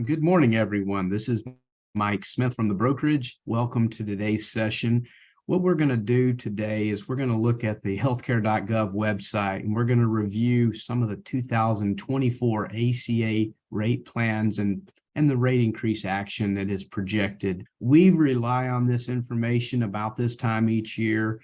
Good morning, everyone. This is Mike Smith from the brokerage. Welcome to today's session. What we're going to do today is we're going to look at the healthcare.gov website, and we're going to review some of the 2024 ACA rate plans and the rate increase action that is projected. We rely on this information about this time each year.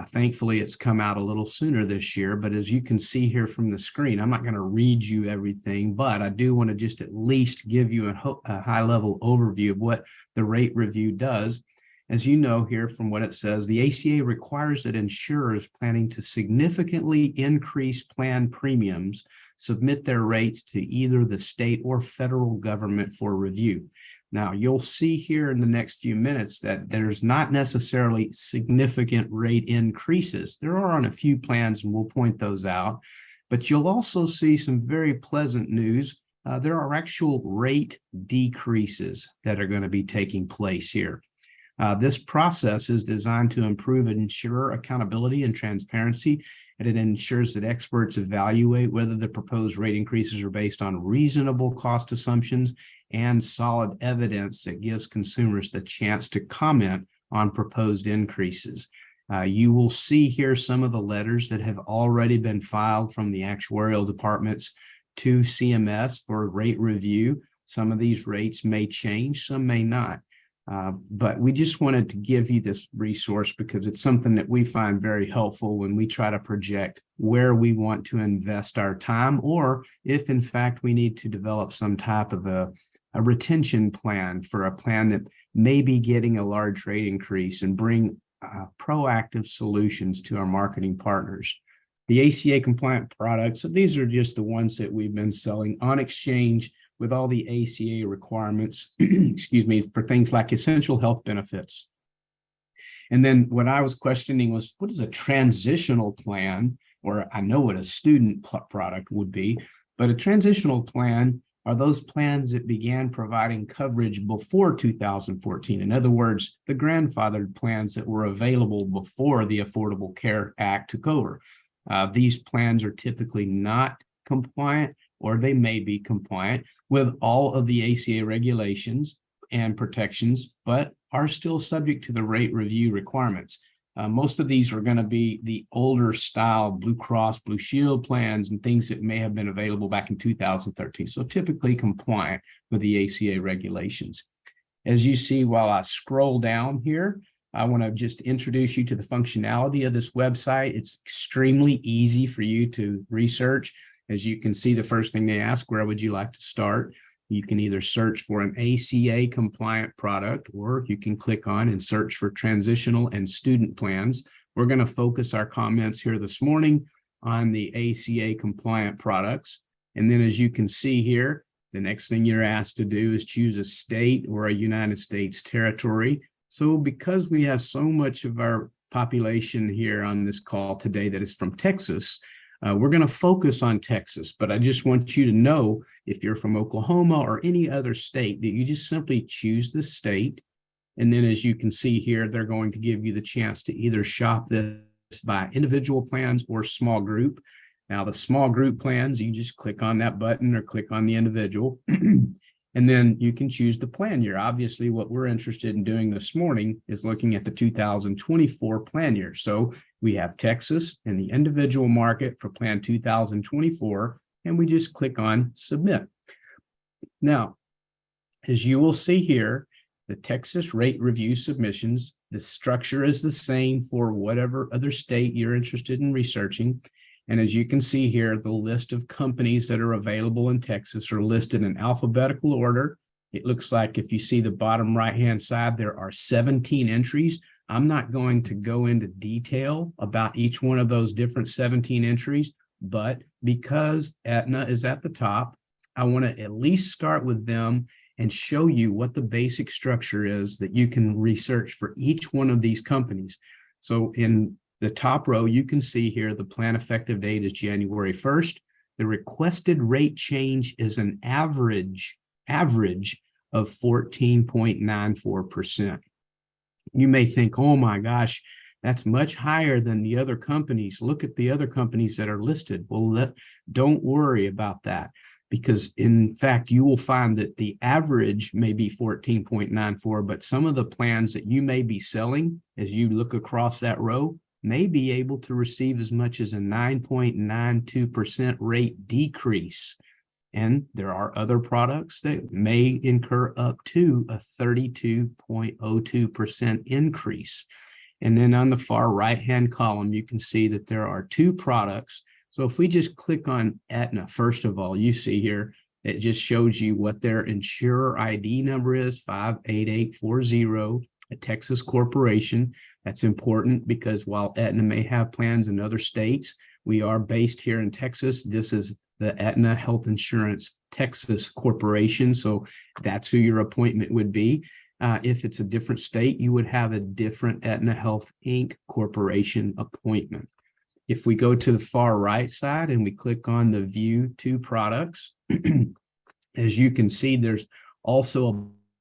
Thankfully, it's come out a little sooner this year, but as you can see here from the screen, I'm not going to read you everything, but I do want to just at least give you a high-level overview of what the rate review does. As you know here from what it says, the ACA requires that insurers planning to significantly increase plan premiums submit their rates to either the state or federal government for review. Now, you'll see here in the next few minutes that there's not necessarily significant rate increases. There are on a few plans, and we'll point those out, but you'll also see some very pleasant news. There are actual rate decreases that are going to be taking place here. This process is designed to improve insurer accountability and transparency, and it ensures that experts evaluate whether the proposed rate increases are based on reasonable cost assumptions and solid evidence that gives consumers the chance to comment on proposed increases. You will see here some of the letters that have already been filed from the actuarial departments to CMS for rate review. Some of these rates may change, some may not. But we just wanted to give you this resource because it's something that we find very helpful when we try to project where we want to invest our time, or if in fact we need to develop some type of a retention plan for a plan that may be getting a large rate increase, and bring proactive solutions to our marketing partners. The ACA compliant products, so these are just the ones that we've been selling on exchange with all the ACA requirements, excuse me, for things like essential health benefits. And then what I was questioning was, what is a transitional plan? Or I know what a student product would be, but a transitional plan are those plans that began providing coverage before 2014. In other words, the grandfathered plans that were available before the Affordable Care Act took over. These plans are typically not compliant, or they may be compliant with all of the ACA regulations and protections, but are still subject to the rate review requirements. Most of these are going to be the older style Blue Cross Blue Shield plans and things that may have been available back in 2013. So typically compliant with the ACA regulations. As you see, while I scroll down here, I want to just introduce you to the functionality of this website. It's extremely easy for you to research. As you can see, the first thing they ask, where would you like to start? You can either search for an ACA compliant product, or you can click on and search for transitional and student plans. We're going to focus our comments here this morning on the ACA compliant products. And then as you can see here, the next thing you're asked to do is choose a state or a United States territory. So because we have so much of our population here on this call today that is from Texas, we're going to focus on Texas, but I just want you to know, if you're from Oklahoma or any other state, that you just simply choose the state. And then as you can see here, they're going to give you the chance to either shop this by individual plans or small group. Now, the small group plans, you just click on that button or click on the individual, and then you can choose the plan year. Obviously, what we're interested in doing this morning is looking at the 2024 plan year. So we have Texas and the individual market for plan 2024, and we just click on submit. Now, as you will see here, the Texas rate review submissions, the structure is the same for whatever other state you're interested in researching. And as you can see here, the list of companies that are available in Texas are listed in alphabetical order. It looks like if you see the bottom right-hand side, there are 17 entries. I'm not going to go into detail about each one of those different 17 entries, but because Aetna is at the top, I want to at least start with them and show you what the basic structure is that you can research for each one of these companies. So in the top row, you can see here the plan effective date is January 1st. The requested rate change is an average of 14.94%. You may think, oh my gosh, that's much higher than the other companies. Look at the other companies that are listed. Well, don't worry about that. because in fact, you will find that the average may be 14.94, but some of the plans that you may be selling, as you look across that row, may be able to receive as much as a 9.92% rate decrease. And there are other products that may incur up to a 32.02% increase. And then on the far right-hand column, you can see that there are two products. So if we just click on Aetna, first of all, you see here, it just shows you what their insurer ID number is, 58840, a Texas corporation. That's important because while Aetna may have plans in other states, we are based here in Texas. This is the Aetna Health Insurance Texas Corporation. So that's who your appointment would be. If it's a different state, you would have a different Aetna Health Inc. Corporation appointment. If we go to the far right side and we click on the View Two Products, as you can see, there's also a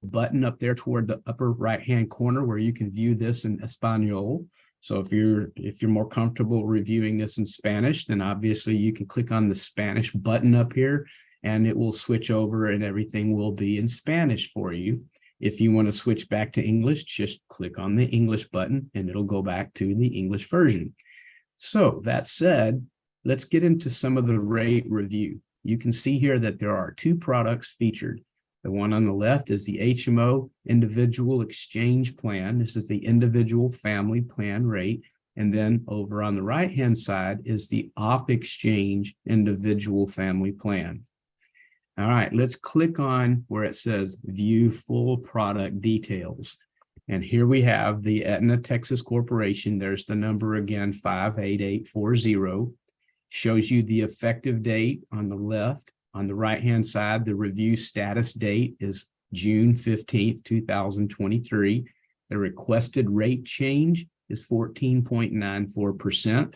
button up there toward the upper right-hand corner where you can view this in Espanol. So if you're more comfortable reviewing this in Spanish, then obviously you can click on the Spanish button up here and it will switch over and everything will be in Spanish for you. If you want to switch back to English, just click on the English button and it'll go back to the English version. So that said, let's get into some of the rate review. You can see here that there are two products featured. The one on the left is the HMO Individual Exchange Plan. This is the Individual Family Plan rate. And then over on the right-hand side is the Op Exchange Individual Family Plan. All right, let's click on where it says View Full Product Details. And here we have the Aetna Texas Corporation. There's the number again, 58840. Shows you the effective date on the left. On the right-hand side, the review status date is June 15th, 2023. The requested rate change is 14.94%.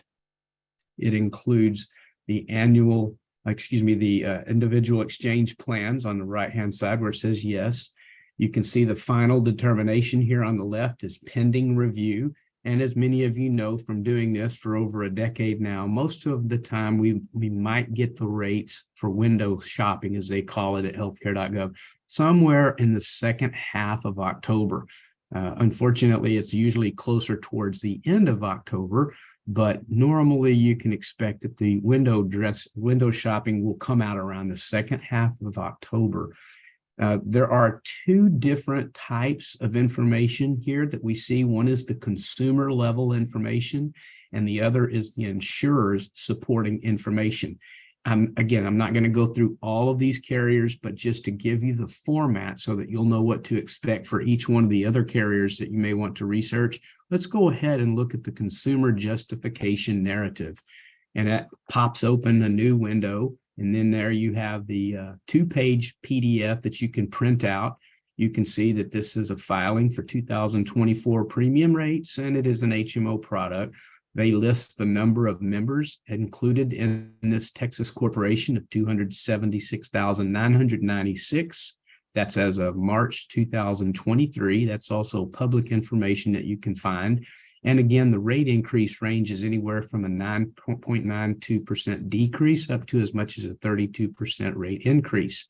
It includes the individual exchange plans on the right-hand side where it says yes. You can see the final determination here on the left is pending review. And as many of you know from doing this for over a decade now, most of the time we might get the rates for window shopping, as they call it at healthcare.gov, somewhere in the second half of October. Unfortunately, it's usually closer towards the end of October, but normally you can expect that the window shopping will come out around the second half of October. There are two different types of information here that we see. One is the consumer level information, and the other is the insurer's supporting information. Again, I'm not going to go through all of these carriers, but just to give you the format so that you'll know what to expect for each one of the other carriers that you may want to research, let's go ahead and look at the consumer justification narrative. And that pops open a new window. And then there you have the two-page PDF that you can print out. You can see that this is a filing for 2024 premium rates, and it is an HMO product. They list the number of members included in this Texas corporation of 276,996. That's as of March 2023. That's also public information that you can find. And again, the rate increase ranges anywhere from a 9.92% decrease up to as much as a 32% rate increase.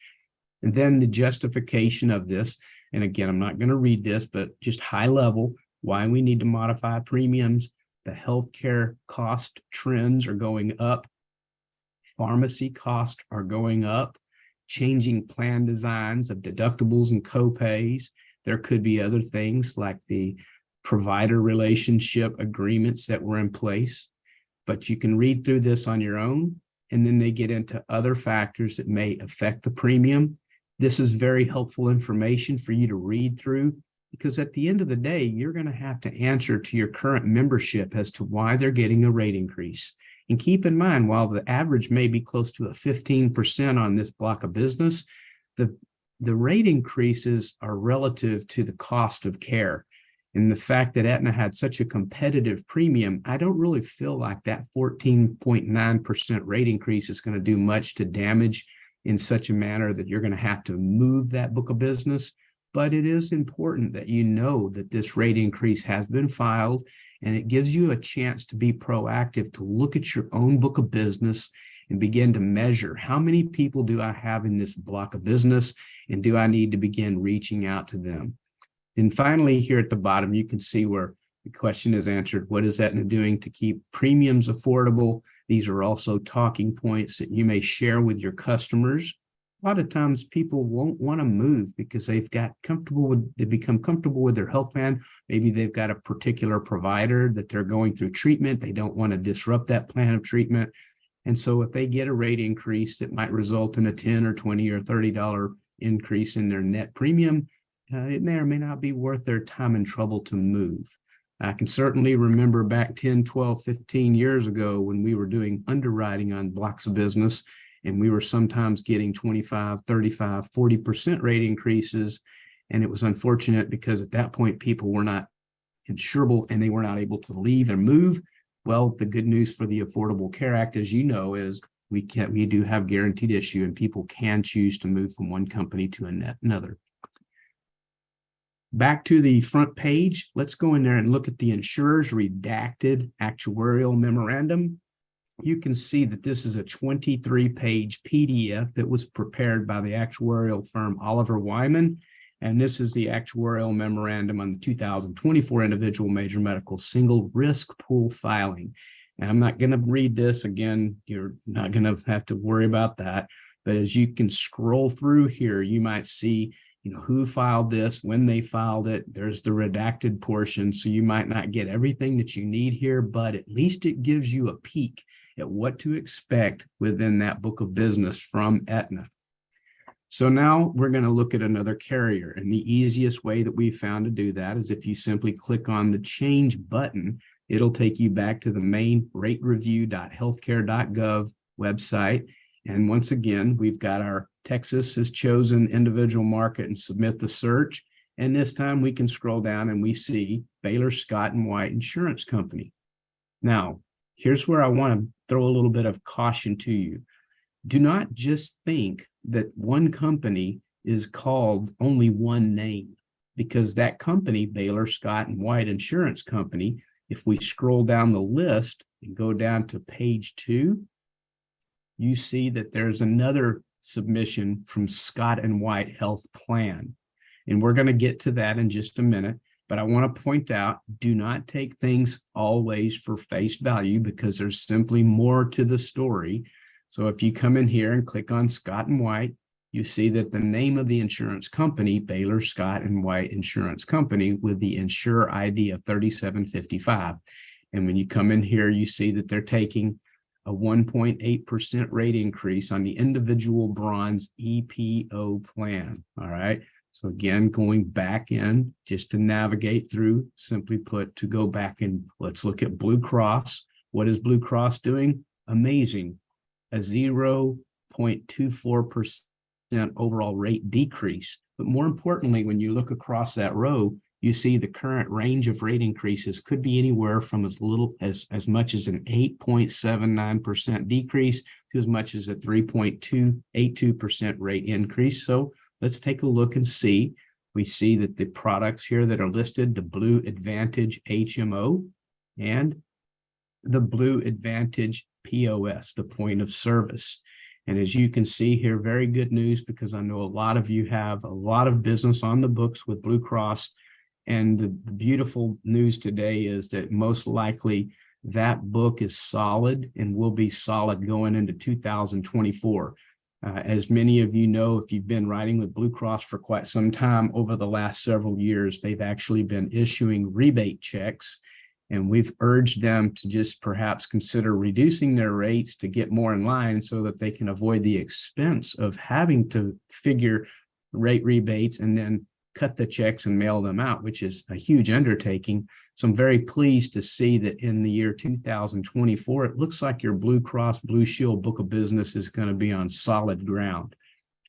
And then the justification of this, and again, I'm not going to read this, but just high level, why we need to modify premiums. The healthcare cost trends are going up. Pharmacy costs are going up. Changing plan designs of deductibles and copays. There could be other things like the provider relationship agreements that were in place, but you can read through this on your own, and then they get into other factors that may affect the premium. This is very helpful information for you to read through, because at the end of the day, you're going to have to answer to your current membership as to why they're getting a rate increase. And keep in mind, while the average may be close to a 15% on this block of business, the rate increases are relative to the cost of care. And the fact that Aetna had such a competitive premium, I don't really feel like that 14.9% rate increase is going to do much to damage in such a manner that you're going to have to move that book of business. But it is important that you know that this rate increase has been filed, and it gives you a chance to be proactive, to look at your own book of business and begin to measure how many people do I have in this block of business, and do I need to begin reaching out to them? And finally, here at the bottom, you can see where the question is answered. What is Aetna doing to keep premiums affordable? These are also talking points that you may share with your customers. A lot of times people won't want to move because they become comfortable with their health plan. Maybe they've got a particular provider that they're going through treatment. They don't want to disrupt that plan of treatment. And so if they get a rate increase that might result in a $10 or $20 or $30 increase in their net premium, it may or may not be worth their time and trouble to move. I can certainly remember back 10, 12, 15 years ago when we were doing underwriting on blocks of business, and we were sometimes getting 25, 35, 40% rate increases. And it was unfortunate because at that point, people were not insurable and they were not able to leave and move. Well, the good news for the Affordable Care Act, as you know, is we do have guaranteed issue, and people can choose to move from one company to another. Back to the front page, let's go in there and look at the insurer's redacted actuarial memorandum. You can see that this is a 23-page PDF that was prepared by the actuarial firm Oliver Wyman, and this is the actuarial memorandum on the 2024 individual major medical single risk pool filing. And I'm not going to read this again. You're not going to have to worry about that. But as you can scroll through here, you might see who filed this, when they filed it. There's the redacted portion, so you might not get everything that you need here, but at least it gives you a peek at what to expect within that book of business from Aetna. So now we're going to look at another carrier, and the easiest way that we found to do that is if you simply click on the change button, it'll take you back to the main ratereview.healthcare.gov website. And once again, we've got our Texas has chosen individual market and submit the search. And this time we can scroll down and we see Baylor Scott & White Insurance Company. Now, here's where I want to throw a little bit of caution to you. Do not just think that one company is called only one name, because that company, Baylor Scott & White Insurance Company, if we scroll down the list and go down to page 2, you see that there's another submission from Scott & White Health Plan. And we're going to get to that in just a minute. But I want to point out, do not take things always for face value, because there's simply more to the story. So if you come in here and click on Scott & White, you see that the name of the insurance company, Baylor Scott & White Insurance Company, with the insurer ID of 3755. And when you come in here, you see that they're taking a 1.8% rate increase on the individual bronze EPO plan. All right. So again, going back in just to navigate through, simply put, to go back and let's look at Blue Cross. What is Blue Cross doing? Amazing. A 0.24% overall rate decrease. But more importantly, when you look across that row, you see the current range of rate increases could be anywhere from as little as much as an 8.79% decrease to as much as a 3.282% rate increase. So let's take a look and see. We see that the products here that are listed, the Blue Advantage HMO and the Blue Advantage POS, the point of service. And as you can see here, very good news, because I know a lot of you have a lot of business on the books with Blue Cross. And the beautiful news today is that most likely that book is solid and will be solid going into 2024. As many of you know, if you've been writing with Blue Cross for quite some time, over the last several years, they've actually been issuing rebate checks. And we've urged them to just perhaps consider reducing their rates to get more in line so that they can avoid the expense of having to figure rate rebates and then cut the checks and mail them out, which is a huge undertaking. So I'm very pleased to see that in the year 2024, it looks like your Blue Cross Blue Shield book of business is going to be on solid ground.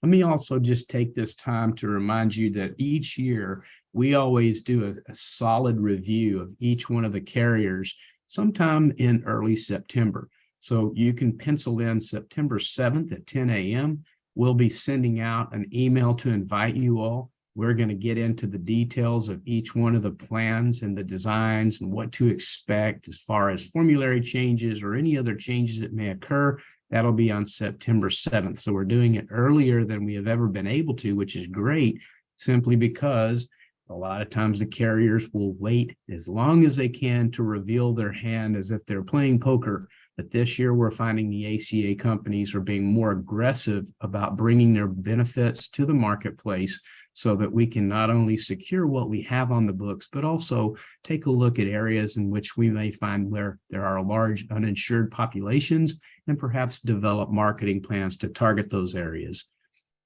Let me also just take this time to remind you that each year we always do a solid review of each one of the carriers sometime in early September. So you can pencil in September 7th at 10 a.m. We'll be sending out an email to invite you all. We're going to get into the details of each one of the plans and the designs and what to expect as far as formulary changes or any other changes that may occur. That'll be on September 7th. So we're doing it earlier than we have ever been able to, which is great, simply because a lot of times the carriers will wait as long as they can to reveal their hand as if they're playing poker. But this year, we're finding the ACA companies are being more aggressive about bringing their benefits to the marketplace so that we can not only secure what we have on the books, but also take a look at areas in which we may find where there are large uninsured populations and perhaps develop marketing plans to target those areas.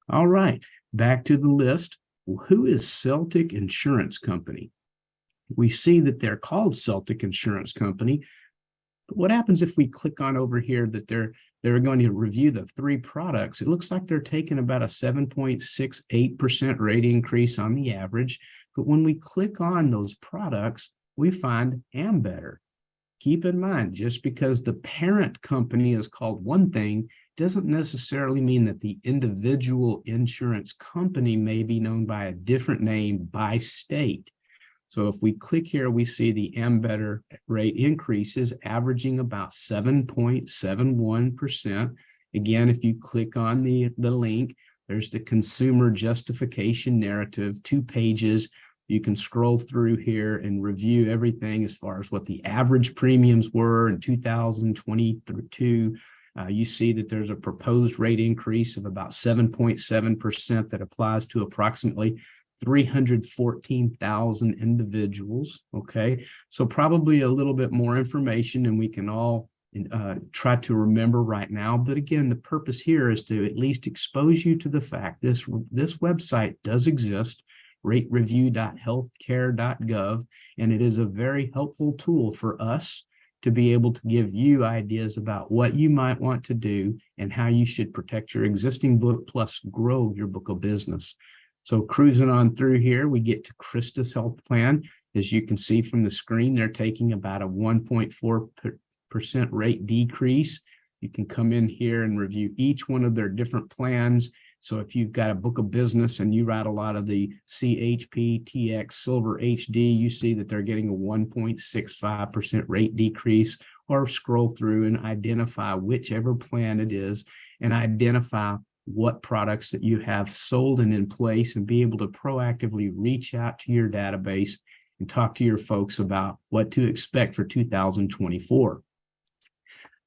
All right, back to the list. Who is Celtic Insurance Company? We see that they're called Celtic Insurance Company. But what happens if we click on over here that they're going to review the 3 products? It looks like they're taking about a 7.68% rate increase on the average. But when we click on those products, we find Ambetter. Keep in mind, just because the parent company is called one thing doesn't necessarily mean that the individual insurance company may be known by a different name by state. So if we click here, we see the Ambetter rate increases averaging about 7.71%. Again, if you click on the link, there's the consumer justification narrative, 2 pages. You can scroll through here and review everything as far as what the average premiums were in 2022. You see that there's a proposed rate increase of about 7.7% that applies to approximately 314,000 individuals. Okay, so probably a little bit more information than we can all try to remember right now. But again, the purpose here is to at least expose you to the fact this website does exist, ratereview.healthcare.gov, and it is a very helpful tool for us to be able to give you ideas about what you might want to do and how you should protect your existing book plus grow your book of business. So cruising on through here, we get to Christus Health Plan. As you can see from the screen, they're taking about a 1.4% rate decrease. You can come in here and review each one of their different plans. So if you've got a book of business and you write a lot of the CHP, TX, Silver HD, you see that they're getting a 1.65% rate decrease, or scroll through and identify whichever plan it is and identify what products that you have sold and in place, and be able to proactively reach out to your database and talk to your folks about what to expect for 2024.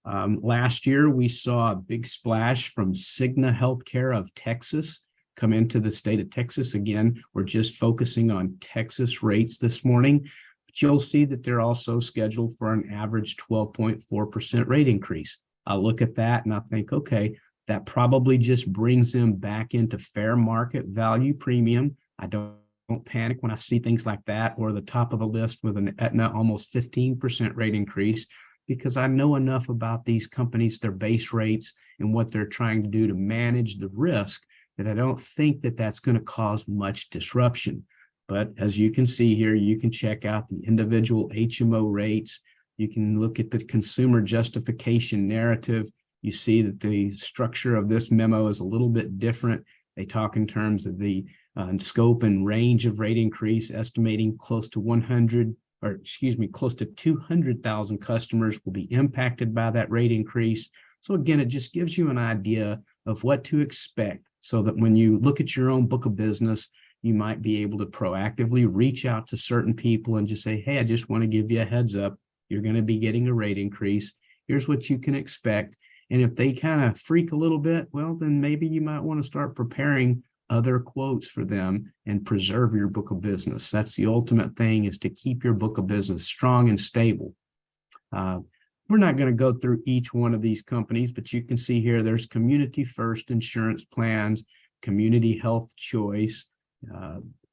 Last year, we saw a big splash from Cigna Healthcare of Texas come into the state of Texas. Again, we're just focusing on Texas rates this morning, but you'll see that they're also scheduled for an average 12.4% rate increase. I look at that and I think, okay, that probably just brings them back into fair market value premium. I don't panic when I see things like that, or the top of the list with an Aetna almost 15% rate increase, because I know enough about these companies, their base rates, and what they're trying to do to manage the risk, that I don't think that that's going to cause much disruption. But as you can see here, you can check out the individual HMO rates. You can look at the consumer justification narrative. You see that the structure of this memo is a little bit different. They talk in terms of the scope and range of rate increase, estimating close to 200,000 customers will be impacted by that rate increase. So again, it just gives you an idea of what to expect, so that when you look at your own book of business, you might be able to proactively reach out to certain people and just say, hey, I just want to give you a heads up. You're going to be getting a rate increase. Here's what you can expect. And if they kind of freak a little bit, well, then maybe you might want to start preparing other quotes for them and preserve your book of business. That's the ultimate thing, is to keep your book of business strong and stable. We're not going to go through each one of these companies, but you can see here there's Community First Insurance Plans, Community Health Choice,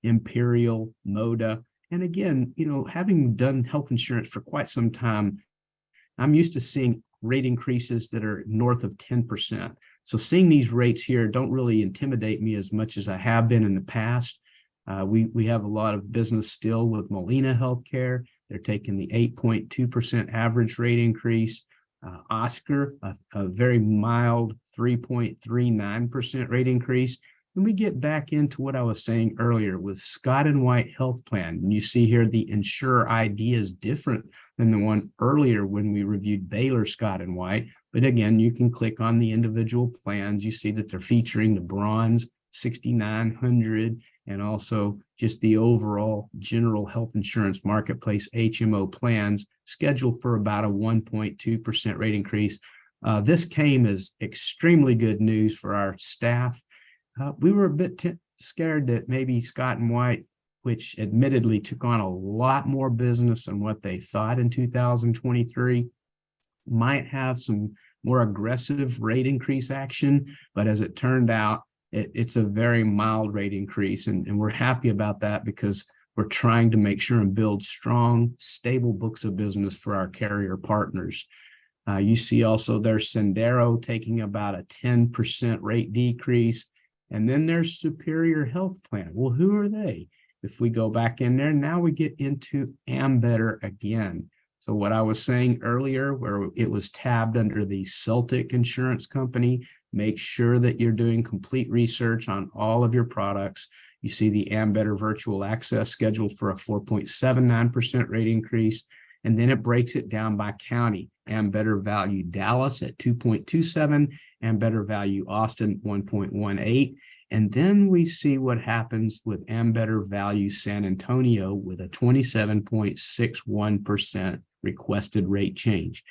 Imperial, Moda. And again, having done health insurance for quite some time, I'm used to seeing rate increases that are north of 10%. So seeing these rates here don't really intimidate me as much as I have been in the past. We have a lot of business still with Molina Healthcare. They're taking the 8.2% average rate increase. Oscar, a very mild 3.39% rate increase. And we get back into what I was saying earlier with Scott and White Health Plan. And you see here the insurer ID is different than the one earlier when we reviewed Baylor Scott and White. But again, you can click on the individual plans. You see that they're featuring the bronze 6,900 and also just the overall general health insurance marketplace HMO plans scheduled for about a 1.2% rate increase. This came as extremely good news for our staff. We were a bit scared that maybe Scott and White, which admittedly took on a lot more business than what they thought in 2023, might have some more aggressive rate increase action. But as it turned out, it's a very mild rate increase. And we're happy about that because we're trying to make sure and build strong, stable books of business for our carrier partners. You see also there's Sendero taking about a 10% rate decrease. And then there's Superior Health Plan. Well, who are they? If we go back in there, now we get into Ambetter again. So what I was saying earlier, where it was tabbed under the Celtic Insurance Company, make sure that you're doing complete research on all of your products. You see the Ambetter Virtual Access scheduled for a 4.79% rate increase. And then it breaks it down by county. Ambetter Value Dallas at 2.27, Ambetter Value Austin 1.18. And then we see what happens with Ambetter Value San Antonio with a 27.61% requested rate change.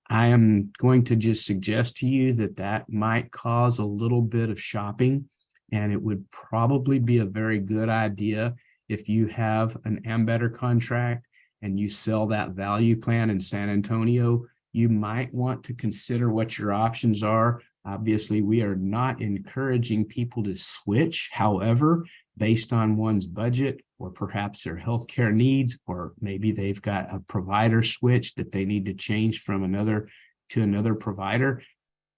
I am going to just suggest to you that that might cause a little bit of shopping, and it would probably be a very good idea if you have an Ambetter contract and you sell that value plan in San Antonio. You might want to consider what your options are. Obviously, we are not encouraging people to switch. However, based on one's budget or perhaps their healthcare needs, or maybe they've got a provider switch that they need to change from another to another provider,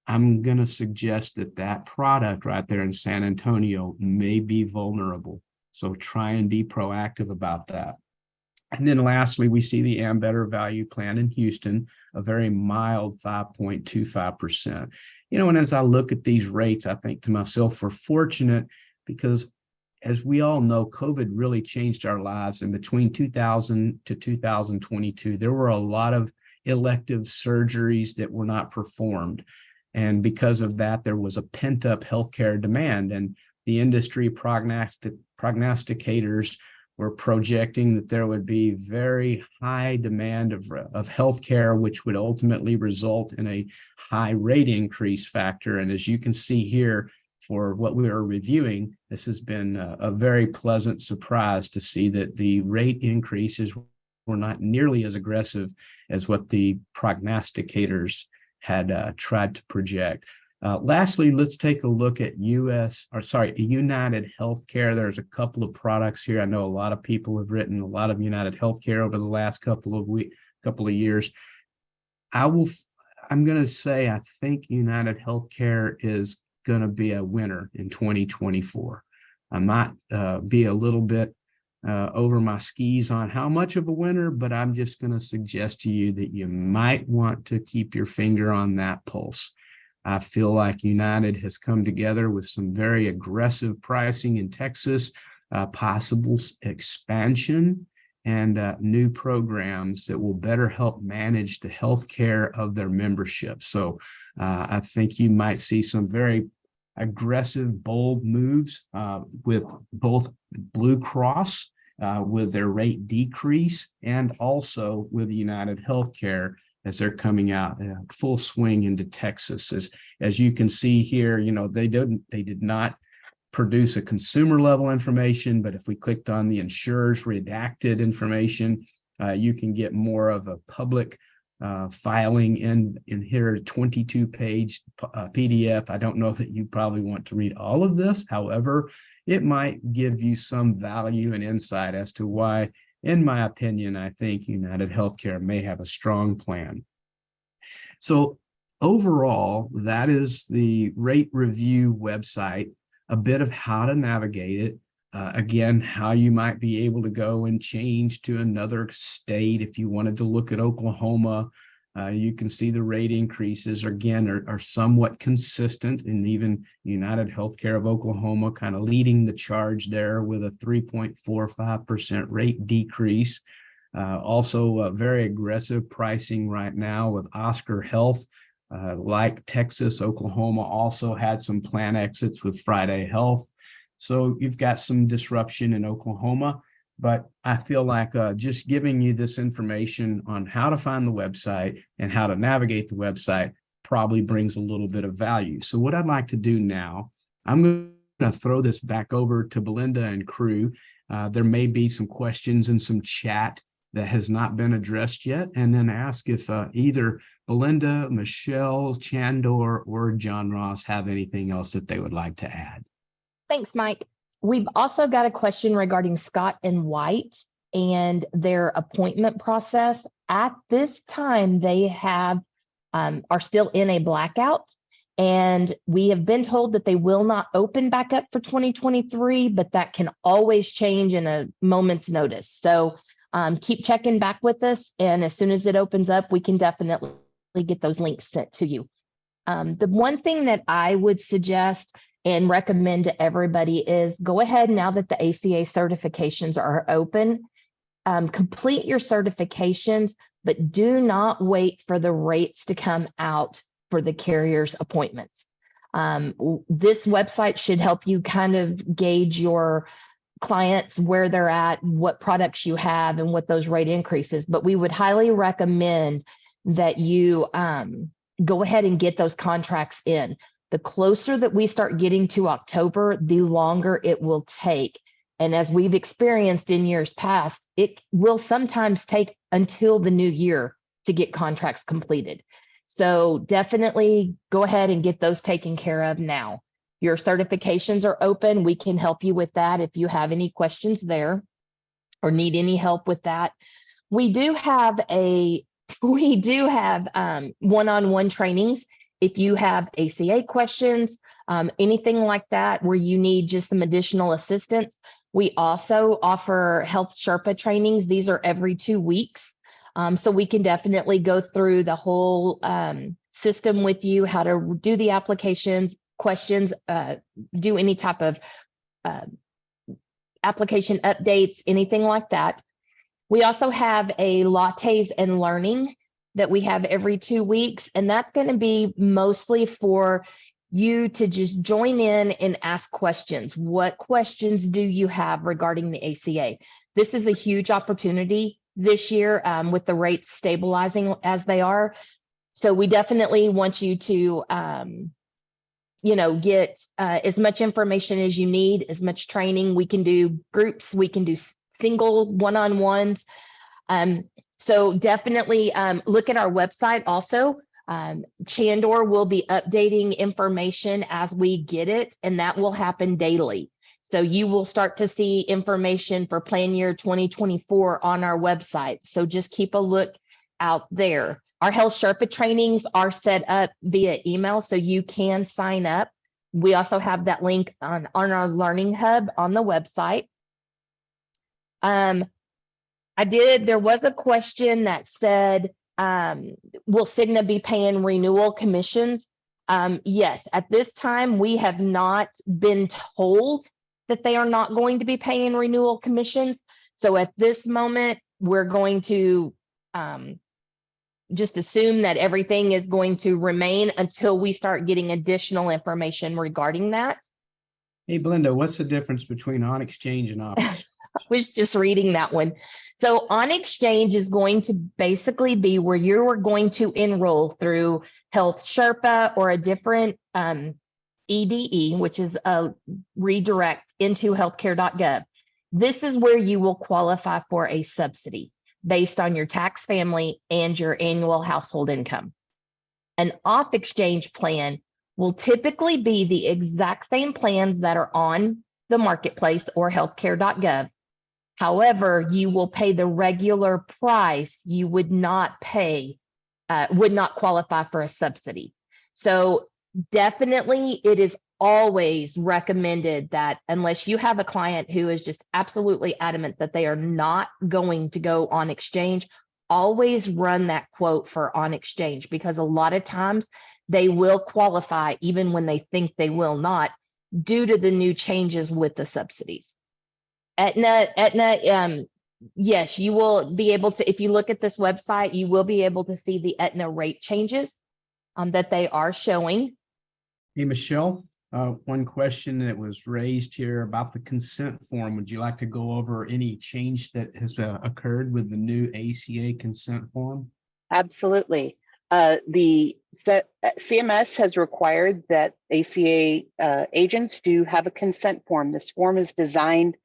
I'm going to suggest that that product right there in San Antonio may be vulnerable. So try and be proactive about that. And then lastly, we see the Ambetter Value Plan in Houston, a very mild 5.25%. And as I look at these rates, I think to myself, we're fortunate because, as we all know, COVID really changed our lives. And between 2000 to 2022, there were a lot of elective surgeries that were not performed. And because of that, there was a pent-up healthcare demand. And the industry prognosticators were projecting that there would be very high demand of healthcare, which would ultimately result in a high rate increase factor. And as you can see here, for what we are reviewing, this has been a very pleasant surprise to see that the rate increases were not nearly as aggressive as what the prognosticators had tried to project. Lastly, let's take a look at United Healthcare. There's a couple of products here. I know a lot of people have written a lot of United Healthcare over the last couple of years. I'm going to say I think United Healthcare is going to be a winner in 2024. I might be a little bit over my skis on how much of a winner, but I'm just going to suggest to you that you might want to keep your finger on that pulse. I feel like United has come together with some very aggressive pricing in Texas, possible expansion, and new programs that will better help manage the healthcare of their membership. So I think you might see some very aggressive, bold moves with both Blue Cross with their rate decrease, and also with United Healthcare as they're coming out full swing into Texas. As you can see here, they did not produce a consumer level information, but if we clicked on the insurer's redacted information, you can get more of a public filing in here, 22-page PDF. I don't know that you probably want to read all of this. However, it might give you some value and insight as to why, in my opinion, I think United Healthcare may have a strong plan. So overall, that is the rate review website, a bit of how to navigate it. Again, how you might be able to go and change to another state. If you wanted to look at Oklahoma, you can see the rate increases again are somewhat consistent, and even United Healthcare of Oklahoma kind of leading the charge there with a 3.45% rate decrease. Also very aggressive pricing right now with Oscar Health like Texas, Oklahoma also had some plan exits with Friday Health. So you've got some disruption in Oklahoma, but I feel like just giving you this information on how to find the website and how to navigate the website probably brings a little bit of value. So what I'd like to do now, I'm going to throw this back over to Belinda and crew. There may be some questions and some chat that has not been addressed yet, and then ask if either Belinda, Michelle, Chandor, or John Ross have anything else that they would like to add. Thanks, Mike. We've also got a question regarding Scott and White and their appointment process. At this time, they have are still in a blackout, and we have been told that they will not open back up for 2023, but that can always change in a moment's notice. So keep checking back with us, and as soon as it opens up, we can definitely get those links sent to you. The one thing that I would suggest and recommend to everybody is go ahead, now that the ACA certifications are open, complete your certifications, but do not wait for the rates to come out for the carrier's appointments. This website should help you kind of gauge your clients, where they're at, what products you have, and what those rate increases. But we would highly recommend that you go ahead and get those contracts in. The closer that we start getting to October, the longer it will take. And as we've experienced in years past, it will sometimes take until the new year to get contracts completed. So definitely go ahead and get those taken care of now. Your certifications are open. We can help you with that if you have any questions there or need any help with that. We do have one-on-one trainings. If you have ACA questions, anything like that, where you need just some additional assistance, we also offer health Sherpa trainings. These are every 2 weeks. So we can definitely go through the whole system with you, how to do the applications, questions, do any type of application updates, anything like that. We also have a lattes and learning that we have every 2 weeks, and that's going to be mostly for you to just join in and ask questions. What questions do you have regarding the ACA? This is a huge opportunity this year with the rates stabilizing as they are. So we definitely want you to, get as much information as you need, as much training. We can do groups, we can do single one-on-ones. So definitely look at our website also. Chandor will be updating information as we get it, and that will happen daily. So you will start to see information for plan year 2024 on our website. So just keep a look out there. Our Health Sherpa trainings are set up via email, so you can sign up. We also have that link on our Learning Hub on the website. There was a question that said, will Cigna be paying renewal commissions? Yes, at this time, we have not been told that they are not going to be paying renewal commissions. So at this moment, we're going to just assume that everything is going to remain until we start getting additional information regarding that. Hey, Belinda, what's the difference between on exchange and off exchange? I was just reading that one. So on exchange is going to basically be where you're going to enroll through Health Sherpa or a different EDE, which is a redirect into healthcare.gov. This is where you will qualify for a subsidy based on your tax family and your annual household income. An off exchange plan will typically be the exact same plans that are on the marketplace or healthcare.gov. However, you will pay the regular price. You would not qualify for a subsidy. So definitely it is always recommended that unless you have a client who is just absolutely adamant that they are not going to go on exchange, always run that quote for on exchange, because a lot of times they will qualify even when they think they will not, due to the new changes with the subsidies. Aetna, yes, you will be able to, if you look at this website, you will be able to see the Aetna rate changes. that they are showing. Hey, Michelle, one question that was raised here about the consent form. Would you like to go over any change that has occurred with the new ACA consent form? Absolutely. CMS has required that ACA agents do have a consent form. This form is designed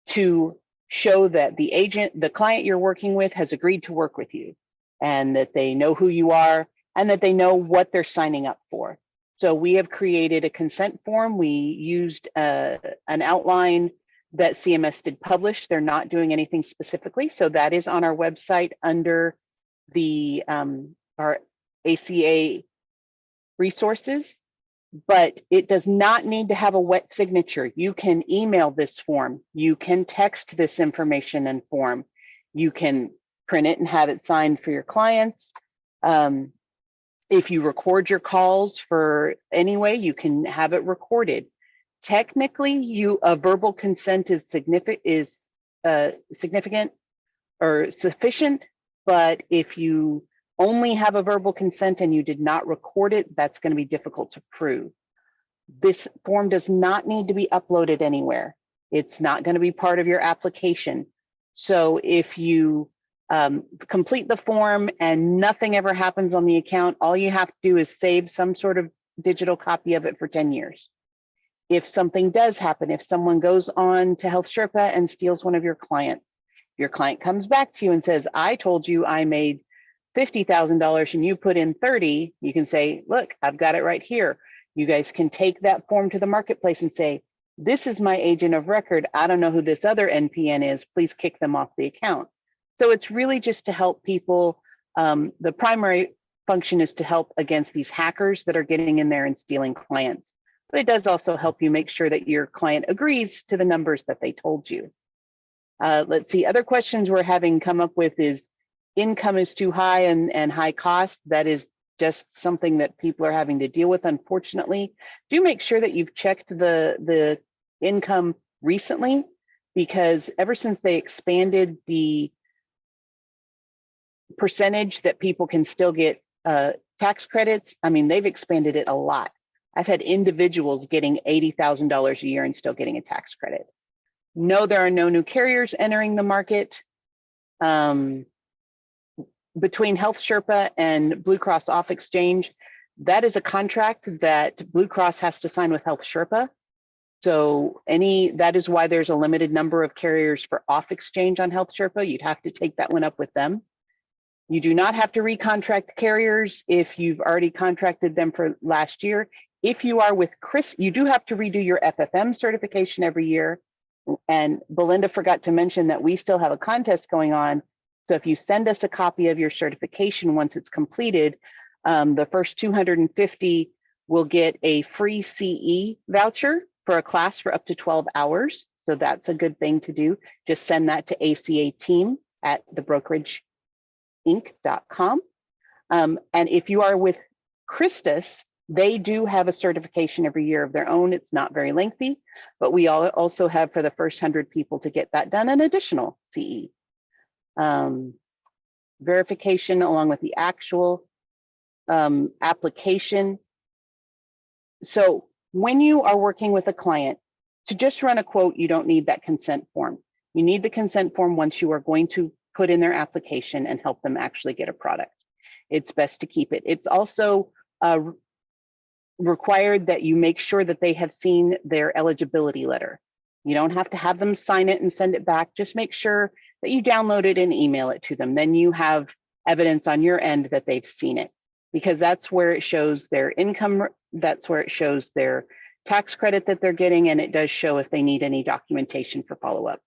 to show that the client you're working with has agreed to work with you, and that they know who you are, and that they know what they're signing up for. So we have created a consent form. We used an outline that CMS did publish. They're not doing anything specifically. So that is on our website under the our ACA resources, but it does not need to have a wet signature. You can email this form. You can text this information and form. You can print it and have it signed for your clients. If you record your calls for any way, you can have it recorded. Technically, a verbal consent is significant or sufficient, but if you only have a verbal consent and you did not record it, that's going to be difficult to prove. This form does not need to be uploaded anywhere. It's not going to be part of your application. So if you complete the form and nothing ever happens on the account, all you have to do is save some sort of digital copy of it for 10 years. If something does happen, if someone goes on to Health Sherpa and steals one of your clients, your client comes back to you and says, I told you I made $50,000 and you put in 30, you can say, look, I've got it right here. You guys can take that form to the marketplace and say, this is my agent of record. I don't know who this other NPN is. Please kick them off the account. So it's really just to help people. The primary function is to help against these hackers that are getting in there and stealing clients. But it does also help you make sure that your client agrees to the numbers that they told you. Let's see, other questions we're having come up with is income is too high and high cost. That is just something that people are having to deal with, unfortunately. Do make sure that you've checked the income recently, because ever since they expanded the percentage that people can still get tax credits, I mean, they've expanded it a lot. I've had individuals getting $80,000 a year and still getting a tax credit. No, there are no new carriers entering the market. Between Health Sherpa and Blue Cross Off Exchange, that is a contract that Blue Cross has to sign with Health Sherpa. So that is why there's a limited number of carriers for Off Exchange on Health Sherpa. You'd have to take that one up with them. You do not have to recontract carriers if you've already contracted them for last year. If you are with you do have to redo your FFM certification every year. And Belinda forgot to mention that we still have a contest going on. So if you send us a copy of your certification once it's completed, the first 250 will get a free CE voucher for a class for up to 12 hours. So that's a good thing to do. Just send that to acateam@thebrokerageInc.com. And if you are with Christus, they do have a certification every year of their own. It's not very lengthy, but we also have for the first 100 people to get that done an additional CE. Verification along with the actual application. So when you are working with a client, to just run a quote, you don't need that consent form. You need the consent form once you are going to put in their application and help them actually get a product. It's best to keep it. It's also required that you make sure that they have seen their eligibility letter. You don't have to have them sign it and send it back. Just make sure that you download it and email it to them. Then you have evidence on your end that they've seen it, because that's where it shows their income. That's where it shows their tax credit that they're getting. And it does show if they need any documentation for follow-up.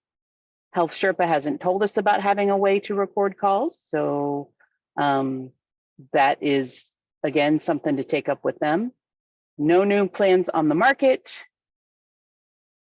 Health Sherpa hasn't told us about having a way to record calls. So that is, again, something to take up with them. No new plans on the market.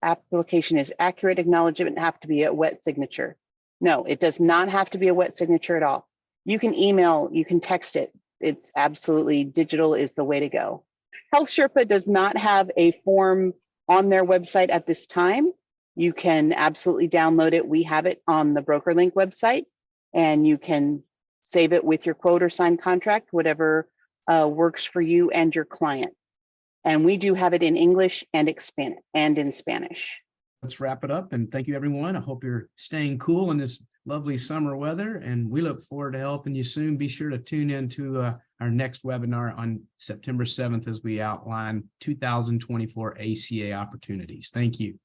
Application is accurate. Acknowledgement have to be a wet signature. No, it does not have to be a wet signature at all. You can email, you can text it. It's absolutely digital is the way to go. Health Sherpa does not have a form on their website at this time. You can absolutely download it. We have it on the BrokerLink website, and you can save it with your quote or signed contract, whatever works for you and your client. And we do have it in English and in Spanish. Let's wrap it up, and thank you, everyone. I hope you're staying cool in this lovely summer weather, and we look forward to helping you soon. Be sure to tune in to our next webinar on September 7th as we outline 2024 ACA opportunities. Thank you.